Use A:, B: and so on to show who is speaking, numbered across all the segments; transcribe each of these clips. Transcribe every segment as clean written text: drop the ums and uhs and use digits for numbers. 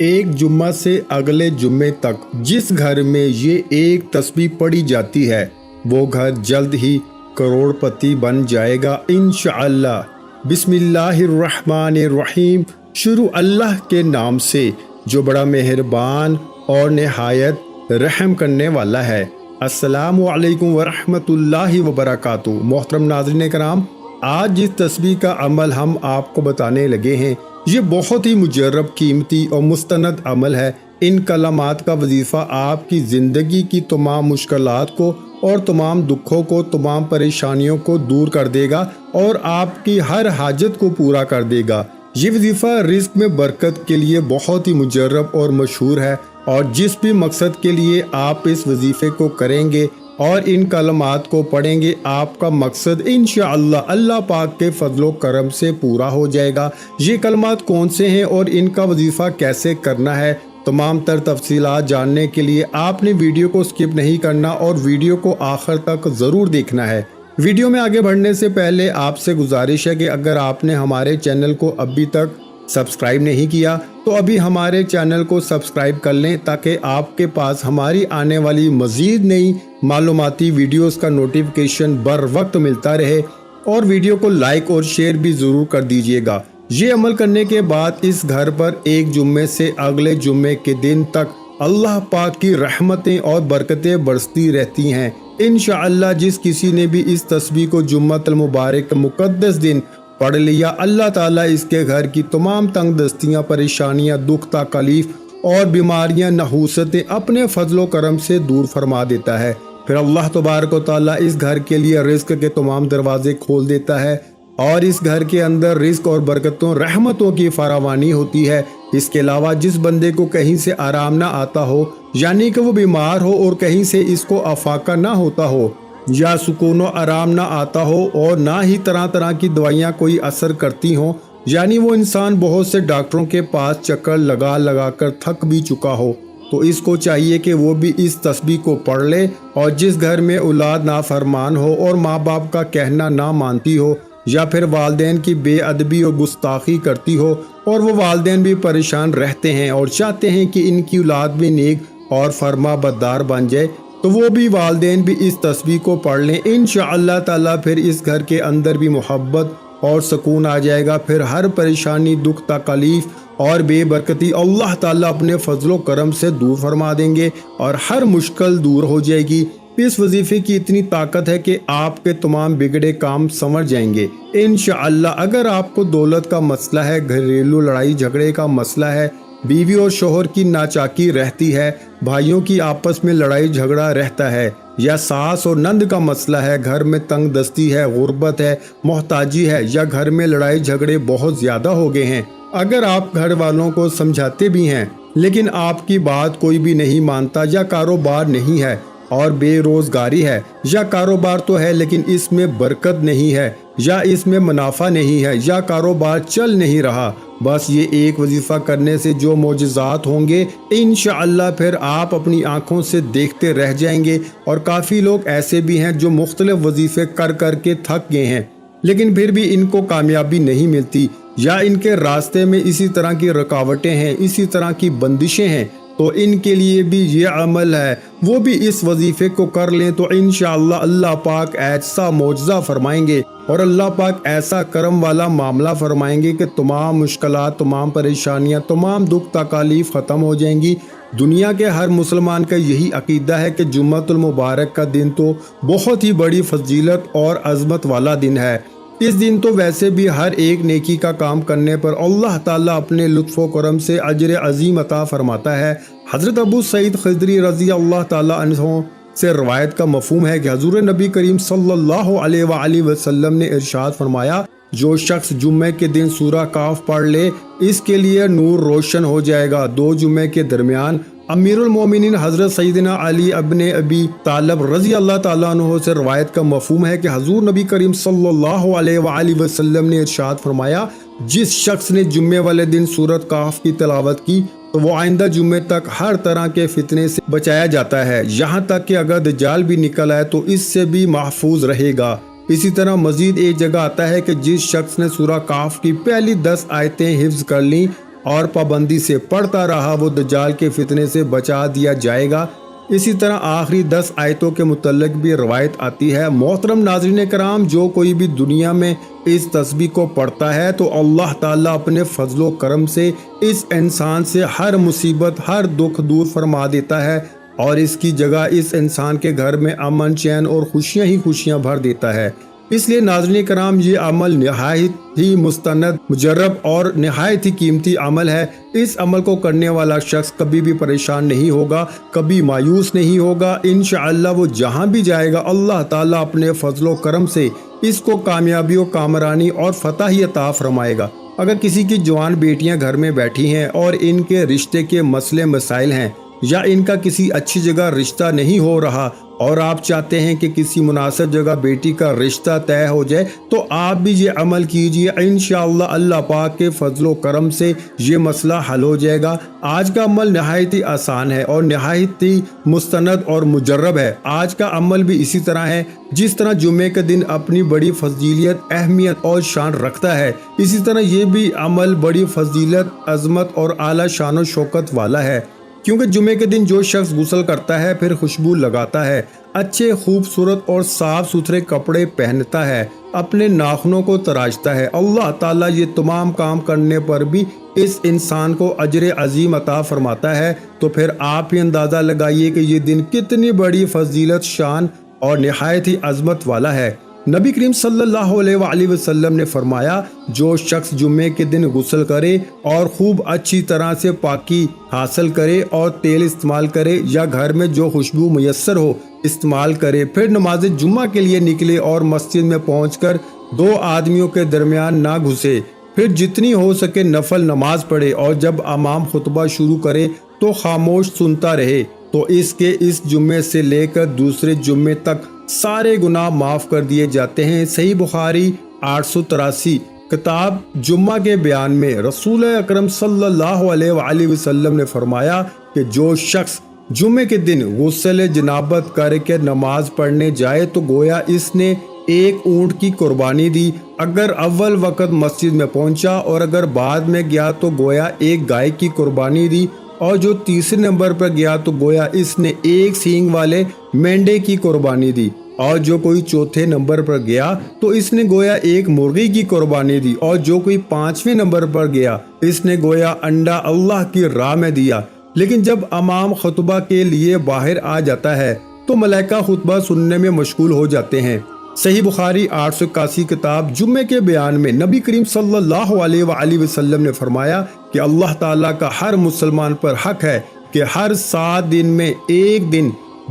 A: ایک جمعہ سے اگلے جمعے تک جس گھر میں یہ ایک تسبیح پڑھی جاتی ہے وہ گھر جلد ہی کروڑ پتی بن جائے گا انشاءاللہ۔ بسم اللہ الرحمن الرحیم، شروع اللہ کے نام سے جو بڑا مہربان اور نہایت رحم کرنے والا ہے۔ السلام علیکم ورحمۃ اللہ وبرکاتہ۔ محترم ناظرین کرام، آج جس تسبیح کا عمل ہم آپ کو بتانے لگے ہیں یہ بہت ہی مجرب، قیمتی اور مستند عمل ہے۔ ان کلمات کا وظیفہ آپ کی زندگی کی تمام مشکلات کو اور تمام دکھوں کو، تمام پریشانیوں کو دور کر دے گا اور آپ کی ہر حاجت کو پورا کر دے گا۔ یہ وظیفہ رزق میں برکت کے لیے بہت ہی مجرب اور مشہور ہے، اور جس بھی مقصد کے لیے آپ اس وظیفے کو کریں گے اور ان کلمات کو پڑھیں گے، آپ کا مقصد انشاءاللہ اللہ پاک کے فضل و کرم سے پورا ہو جائے گا۔ یہ کلمات کون سے ہیں اور ان کا وظیفہ کیسے کرنا ہے، تمام تر تفصیلات جاننے کے لیے آپ نے ویڈیو کو سکپ نہیں کرنا اور ویڈیو کو آخر تک ضرور دیکھنا ہے۔ ویڈیو میں آگے بڑھنے سے پہلے آپ سے گزارش ہے کہ اگر آپ نے ہمارے چینل کو ابھی تک سبسکرائب نہیں کیا تو ابھی ہمارے چینل کو سبسکرائب کر لیں تاکہ آپ کے پاس ہماری آنے والی مزید نئی معلوماتی ویڈیوز کا نوٹیفیکیشن بر وقت ملتا رہے، اور ویڈیو کو لائک اور شیئر بھی ضرور کر دیجیے گا۔ یہ عمل کرنے کے بعد اس گھر پر ایک جمعے سے اگلے جمعے کے دن تک اللہ پاک کی رحمتیں اور برکتیں برستی رہتی ہیں انشاءاللہ۔ جس کسی نے بھی اس تسبیح کو جمعہ المبارک مقدس دن پڑھ لیا، اللہ تعالیٰ اس کے گھر کی تمام تنگ دستیاں، پریشانیاں، دکھ، تکلیف اور بیماریاں، نحوستیں اپنے فضل و کرم سے دور فرما دیتا ہے۔ پھر اللہ تبارک و تعالیٰ اس گھر کے لیے رزق کے تمام دروازے کھول دیتا ہے اور اس گھر کے اندر رزق اور برکتوں، رحمتوں کی فراوانی ہوتی ہے۔ اس کے علاوہ جس بندے کو کہیں سے آرام نہ آتا ہو، یعنی کہ وہ بیمار ہو اور کہیں سے اس کو افاقہ نہ ہوتا ہو یا سکون و آرام نہ آتا ہو اور نہ ہی طرح طرح کی دوائیاں کوئی اثر کرتی ہوں، یعنی وہ انسان بہت سے ڈاکٹروں کے پاس چکر لگا لگا کر تھک بھی چکا ہو، تو اس کو چاہیے کہ وہ بھی اس تسبیح کو پڑھ لے۔ اور جس گھر میں اولاد نافرمان ہو اور ماں باپ کا کہنا نہ مانتی ہو، یا پھر والدین کی بے ادبی اور گستاخی کرتی ہو اور وہ والدین بھی پریشان رہتے ہیں اور چاہتے ہیں کہ ان کی اولاد بھی نیک اور فرما بردار بن جائے، تو وہ بھی والدین بھی اس تسبیح کو پڑھ لیں انشاءاللہ تعالیٰ۔ پھر اس گھر کے اندر بھی محبت اور سکون آ جائے گا۔ پھر ہر پریشانی، دکھ، تکلیف اور بے برکتی اللہ تعالیٰ اپنے فضل و کرم سے دور فرما دیں گے اور ہر مشکل دور ہو جائے گی۔ اس وظیفے کی اتنی طاقت ہے کہ آپ کے تمام بگڑے کام سنور جائیں گے انشاءاللہ۔ اگر آپ کو دولت کا مسئلہ ہے، گھریلو لڑائی جھگڑے کا مسئلہ ہے، بیوی اور شوہر کی ناچاکی رہتی ہے، بھائیوں کی آپس میں لڑائی جھگڑا رہتا ہے، یا ساس اور نند کا مسئلہ ہے، گھر میں تنگ دستی ہے، غربت ہے، محتاجی ہے، یا گھر میں لڑائی جھگڑے بہت زیادہ ہو گئے ہیں، اگر آپ گھر والوں کو سمجھاتے بھی ہیں لیکن آپ کی بات کوئی بھی نہیں مانتا، یا کاروبار نہیں ہے اور بے روزگاری ہے، یا کاروبار تو ہے لیکن اس میں برکت نہیں ہے، یا اس میں منافع نہیں ہے، یا کاروبار چل نہیں رہا، بس یہ ایک وظیفہ کرنے سے جو معجزات ہوں گے انشاءاللہ پھر آپ اپنی آنکھوں سے دیکھتے رہ جائیں گے۔ اور کافی لوگ ایسے بھی ہیں جو مختلف وظیفے کر کر کے تھک گئے ہیں لیکن پھر بھی ان کو کامیابی نہیں ملتی، یا ان کے راستے میں اسی طرح کی رکاوٹیں ہیں، اسی طرح کی بندشیں ہیں، تو ان کے لیے بھی یہ عمل ہے، وہ بھی اس وظیفے کو کر لیں تو انشاءاللہ اللہ پاک ایسا معجزہ فرمائیں گے اور اللہ پاک ایسا کرم والا معاملہ فرمائیں گے کہ تمام مشکلات، تمام پریشانیاں، تمام دکھ تکالیف ختم ہو جائیں گی۔ دنیا کے ہر مسلمان کا یہی عقیدہ ہے کہ جمعہ المبارک کا دن تو بہت ہی بڑی فضیلت اور عظمت والا دن ہے۔ اس دن تو ویسے بھی ہر ایک نیکی کا کام کرنے پر اللہ تعالیٰ اپنے لطف و کرم سے اجر عظیم عطا فرماتا ہے۔ حضرت ابو سعید خدری رضی اللہ تعالیٰ عنہ سے روایت کا مفہوم ہے کہ حضور نبی کریم صلی اللہ علیہ وآلہ وسلم نے ارشاد فرمایا، جو شخص جمعے کے دن سورہ کاف پڑھ لے اس کے لیے نور روشن ہو جائے گا۔ دو جمعے کے درمیان امیر المومنین حضرت سیدنا علی ابن ابی طالب رضی اللہ تعالیٰ عنہ سے روایت کا مفہوم ہے کہ حضور نبی کریم صلی اللہ علیہ وآلہ وسلم نے ارشاد فرمایا، جس شخص نے جمعے والے دن سورۃ کہف کی تلاوت کی تو وہ آئندہ جمعے تک ہر طرح کے فتنے سے بچایا جاتا ہے، یہاں تک کہ اگر دجال بھی نکل آئے تو اس سے بھی محفوظ رہے گا۔ اسی طرح مزید ایک جگہ آتا ہے کہ جس شخص نے سورہ کہف کی پہلی 10 آیتیں حفظ کر لیں اور پابندی سے پڑھتا رہا وہ دجال کے فتنے سے بچا دیا جائے گا۔ اسی طرح آخری 10 آیتوں کے متعلق بھی روایت آتی ہے۔ محترم ناظرین کرام، جو کوئی بھی دنیا میں اس تسبیح کو پڑھتا ہے تو اللہ تعالیٰ اپنے فضل و کرم سے اس انسان سے ہر مصیبت، ہر دکھ دور فرما دیتا ہے اور اس کی جگہ اس انسان کے گھر میں امن، چین اور خوشیاں ہی خوشیاں بھر دیتا ہے۔ اس لیے ناظرین کرام، یہ عمل نہایت ہی مستند، مجرب اور نہایت ہی قیمتی عمل ہے۔ اس عمل کو کرنے والا شخص کبھی بھی پریشان نہیں ہوگا، کبھی مایوس نہیں ہوگا۔ انشاءاللہ وہ جہاں بھی جائے گا اللہ تعالیٰ اپنے فضل و کرم سے اس کو کامیابی و کامرانی اور فتح ہی عطا فرمائے گا۔ اگر کسی کی جوان بیٹیاں گھر میں بیٹھی ہیں اور ان کے رشتے کے مسئلے مسائل ہیں یا ان کا کسی اچھی جگہ رشتہ نہیں ہو رہا اور آپ چاہتے ہیں کہ کسی مناسب جگہ بیٹی کا رشتہ طے ہو جائے، تو آپ بھی یہ عمل کیجئے۔ انشاءاللہ اللہ پاک کے فضل و کرم سے یہ مسئلہ حل ہو جائے گا۔ آج کا عمل نہایت ہی آسان ہے اور نہایت ہی مستند اور مجرب ہے۔ آج کا عمل بھی اسی طرح ہے جس طرح جمعے کا دن اپنی بڑی فضیلت، اہمیت اور شان رکھتا ہے، اسی طرح یہ بھی عمل بڑی فضیلت، عظمت اور اعلیٰ شان و شوکت والا ہے، کیونکہ جمعے کے دن جو شخص غسل کرتا ہے، پھر خوشبو لگاتا ہے، اچھے خوبصورت اور صاف ستھرے کپڑے پہنتا ہے، اپنے ناخنوں کو تراشتا ہے، اللہ تعالیٰ یہ تمام کام کرنے پر بھی اس انسان کو اجر عظیم عطا فرماتا ہے۔ تو پھر آپ ہی اندازہ لگائیے کہ یہ دن کتنی بڑی فضیلت، شان اور نہایت ہی عظمت والا ہے۔ نبی کریم صلی اللہ علیہ وآلہ وسلم نے فرمایا، جو شخص جمعے کے دن غسل کرے اور خوب اچھی طرح سے پاکی حاصل کرے اور تیل استعمال کرے یا گھر میں جو خوشبو میسر ہو استعمال کرے، پھر نماز جمعہ کے لیے نکلے اور مسجد میں پہنچ کر 2 آدمیوں کے درمیان نہ گھسے، پھر جتنی ہو سکے نفل نماز پڑھے اور جب امام خطبہ شروع کرے تو خاموش سنتا رہے، تو اس کے اس جمعے سے لے کر دوسرے جمعے تک سارے گناہ معاف کر دیے جاتے ہیں۔ صحیح بخاری 883 کتاب جمعہ کے بیان میں رسول اکرم صلی اللہ علیہ وآلہ وسلم نے فرمایا کہ جو شخص جمعے کے دن غسل جنابت کر کے نماز پڑھنے جائے تو گویا اس نے ایک اونٹ کی قربانی دی، اگر اول وقت مسجد میں پہنچا، اور اگر بعد میں گیا تو گویا ایک گائے کی قربانی دی، اور جو تیسرے نمبر پر گیا تو گویا اس نے ایک سینگ والے مینڈے کی قربانی دی، اور جو کوئی چوتھے نمبر پر گیا تو اس نے گویا ایک مرغی کی قربانی دی، اور جو کوئی 5ویں نمبر پر گیا اس نے گویا انڈا اللہ کی راہ میں دیا۔ لیکن جب امام خطبہ کے لیے باہر آ جاتا ہے تو ملائکہ خطبہ سننے میں مشغول ہو جاتے ہیں۔ صحیح بخاری 881 کتاب جمعے کے بیان میں نبی کریم صلی اللہ علیہ وآلہ وسلم نے فرمایا کہ اللہ تعالیٰ کا ہر مسلمان پر حق ہے کہ ہر 7 دن میں ایک دن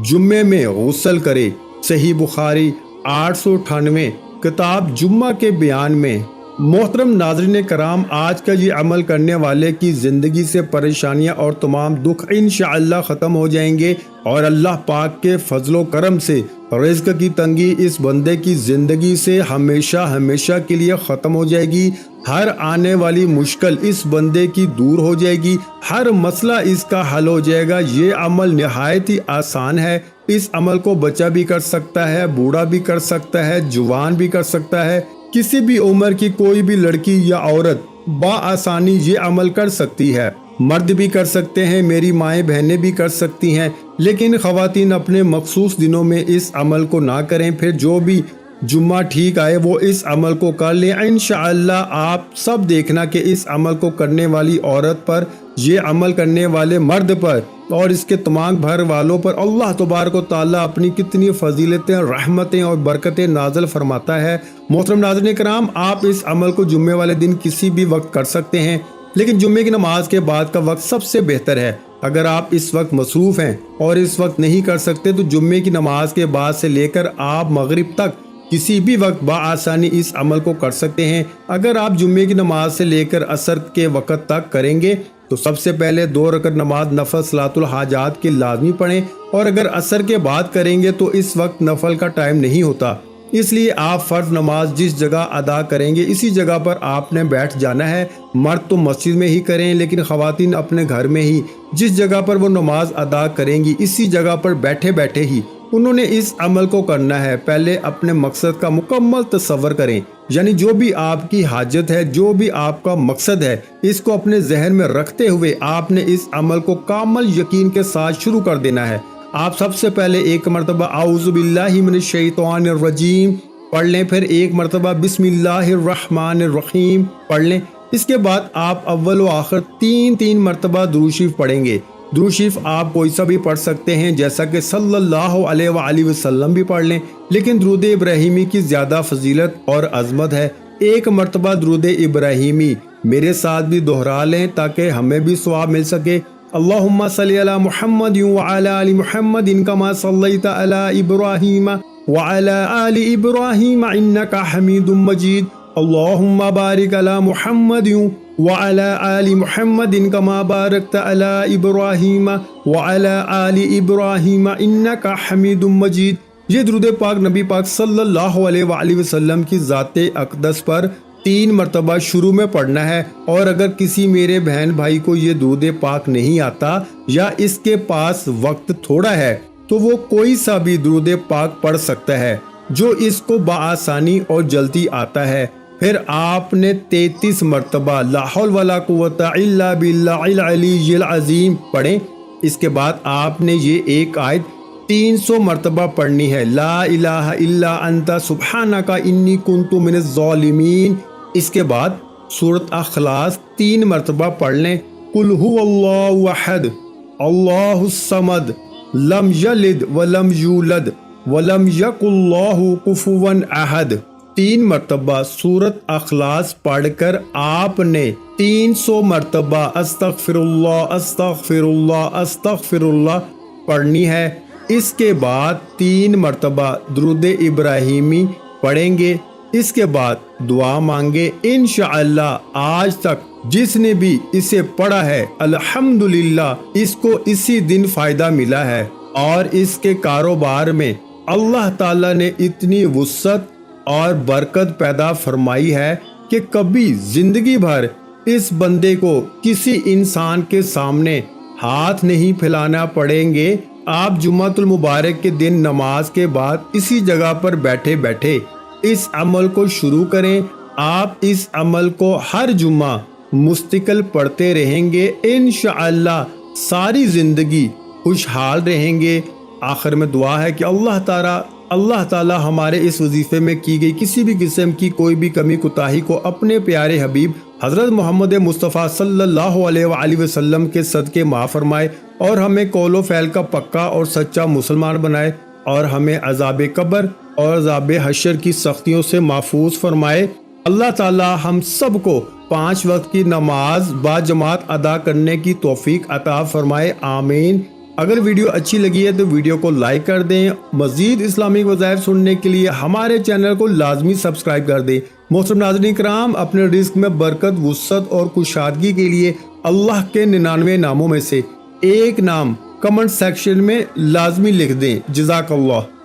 A: جمعے میں غسل کرے۔ صحیح بخاری 898 کتاب جمعہ کے بیان میں۔ محترم ناظرین کرام، آج کا یہ عمل کرنے والے کی زندگی سے پریشانیاں اور تمام دکھ انشاءاللہ ختم ہو جائیں گے، اور اللہ پاک کے فضل و کرم سے رزق کی تنگی اس بندے کی زندگی سے ہمیشہ ہمیشہ کے لیے ختم ہو جائے گی، ہر آنے والی مشکل اس بندے کی دور ہو جائے گی، ہر مسئلہ اس کا حل ہو جائے گا۔ یہ عمل نہایت ہی آسان ہے، اس عمل کو بچہ بھی کر سکتا ہے، بوڑھا بھی کر سکتا ہے، جوان بھی کر سکتا ہے، کسی بھی عمر کی کوئی بھی لڑکی یا عورت بآسانی یہ عمل کر سکتی ہے، مرد بھی کر سکتے ہیں، میری مائیں بہنیں بھی کر سکتی ہیں، لیکن خواتین اپنے مخصوص دنوں میں اس عمل کو نہ کریں، پھر جو بھی جمعہ ٹھیک آئے وہ اس عمل کو کر لیں۔ انشاءاللہ آپ سب دیکھنا کہ اس عمل کو کرنے والی عورت پر، یہ عمل کرنے والے مرد پر اور اس کے تمام گھر والوں پر اللہ تبارک و تعالیٰ اپنی کتنی فضیلتیں، رحمتیں اور برکتیں نازل فرماتا ہے۔ محترم ناظرین کرام، آپ اس عمل کو جمعے والے دن کسی بھی وقت کر سکتے ہیں، لیکن جمعے کی نماز کے بعد کا وقت سب سے بہتر ہے۔ اگر آپ اس وقت مصروف ہیں اور اس وقت نہیں کر سکتے تو جمعے کی نماز کے بعد سے لے کر آپ مغرب تک کسی بھی وقت بآسانی اس عمل کو کر سکتے ہیں۔ اگر آپ جمعے کی نماز سے لے کر عصر کے وقت تک کریں گے تو سب سے پہلے 2 رکعت نماز نفل صلاۃ الحاجات کی لازمی پڑھیں، اور اگر عصر کے بعد کریں گے تو اس وقت نفل کا ٹائم نہیں ہوتا، اس لیے آپ فرض نماز جس جگہ ادا کریں گے اسی جگہ پر آپ نے بیٹھ جانا ہے۔ مرد تو مسجد میں ہی کریں، لیکن خواتین اپنے گھر میں ہی جس جگہ پر وہ نماز ادا کریں گی اسی جگہ پر بیٹھے بیٹھے ہی انہوں نے اس عمل کو کرنا ہے۔ پہلے اپنے مقصد کا مکمل تصور کریں، یعنی جو بھی آپ کی حاجت ہے، جو بھی آپ کا مقصد ہے، اس کو اپنے ذہن میں رکھتے ہوئے آپ نے اس عمل کو کامل یقین کے ساتھ شروع کر دینا ہے۔ آپ سب سے پہلے ایک مرتبہ اعوذ باللہ من الشیطان الرجیم پڑھ لیں، پھر ایک مرتبہ بسم اللہ الرحمن الرحیم پڑھ لیں۔ اس کے بعد آپ اول و آخر تین مرتبہ درود شریف پڑھیں گے۔ درود شریف آپ کوئی سا بھی پڑھ سکتے ہیں، جیسا کہ صلی اللہ علیہ وآلہ وسلم بھی پڑھ لیں، لیکن درود ابراہیمی کی زیادہ فضیلت اور عظمت ہے۔ ایک مرتبہ درود ابراہیمی میرے ساتھ بھی دہرا لیں تاکہ ہمیں بھی ثواب مل سکے۔ اللہم صلی علی محمد وعلی آل محمد کما صلیت علی ابراہیم وعلی آل ابراہیم انک حمید مجید۔ اللہم بارک علی محمد وعلی آل محمد کما بارکت علی ابراہیم وعلی آل ابراہیم انک حمید مجید۔ یہ درود پاک نبی پاک صلی اللہ علیہ وآلہ وسلم کی ذات اقدس پر 3 مرتبہ شروع میں پڑھنا ہے، اور اگر کسی میرے بہن بھائی کو یہ درود پاک نہیں آتا یا اس کے پاس وقت تھوڑا ہے تو وہ کوئی سا بھی درود پاک پڑھ سکتا ہے جو اس کو بآسانی اور جلدی آتا ہے۔ پھر آپ نے 33 مرتبہ لا حول ولا قوت الا باللہ العلی العظیم پڑھیں۔ اس کے بعد آپ نے یہ ایک آیت 300 مرتبہ پڑھنی ہے، لا الہ الا انت سبحانک انی کنت من الظالمین۔ اس کے بعد سورۃ اخلاص 3 مرتبہ پڑھ لیں، قل هو اللہ احد اللہ الصمد لم یلد ولم یولد ولم یکن له کفوا احد۔ 3 مرتبہ سورۃ اخلاص پڑھ کر آپ نے 300 مرتبہ استغفر اللہ استغفر اللہ استغفر اللہ پڑھنی ہے۔ اس کے بعد 3 مرتبہ درود ابراہیمی پڑھیں گے۔ اس کے بعد دعا مانگے۔ انشاءاللہ آج تک جس نے بھی اسے پڑھا ہے الحمدللہ اس کو اسی دن فائدہ ملا ہے، اور اس کے کاروبار میں اللہ تعالیٰ نے اتنی وسعت اور برکت پیدا فرمائی ہے کہ کبھی زندگی بھر اس بندے کو کسی انسان کے سامنے ہاتھ نہیں پھیلانا پڑیں گے۔ آپ جمعۃ المبارک کے دن نماز کے بعد اسی جگہ پر بیٹھے بیٹھے اس عمل کو شروع کریں۔ آپ اس عمل کو ہر جمعہ مستقل پڑھتے رہیں گے، انشاءاللہ ساری زندگی خوشحال رہیں گے۔ آخر میں دعا ہے کہ اللہ تعالی ہمارے اس وظیفے میں کی گئی کسی بھی قسم کی کوئی بھی کمی کوتاہی کو اپنے پیارے حبیب حضرت محمد مصطفیٰ صلی اللہ علیہ وآلہ وسلم کے صدقے معاف فرمائے، اور ہمیں قول و فعل کا پکا اور سچا مسلمان بنائے، اور ہمیں عذاب قبر اور عذاب حشر کی سختیوں سے محفوظ فرمائے۔ اللہ تعالی ہم سب کو 5 وقت کی نماز با جماعت ادا کرنے کی توفیق عطا فرمائے، آمین۔ اگر ویڈیو اچھی لگی ہے تو ویڈیو کو لائک کر دیں۔ مزید اسلامک وظائف سننے کے لیے ہمارے چینل کو لازمی سبسکرائب کر دیں۔ محترم ناظرین کرام، اپنے رزق میں برکت، وسعت اور کشادگی کے لیے اللہ کے 99 ناموں میں سے ایک نام کمنٹ سیکشن میں لازمی لکھ دیں۔ جزاک اللہ۔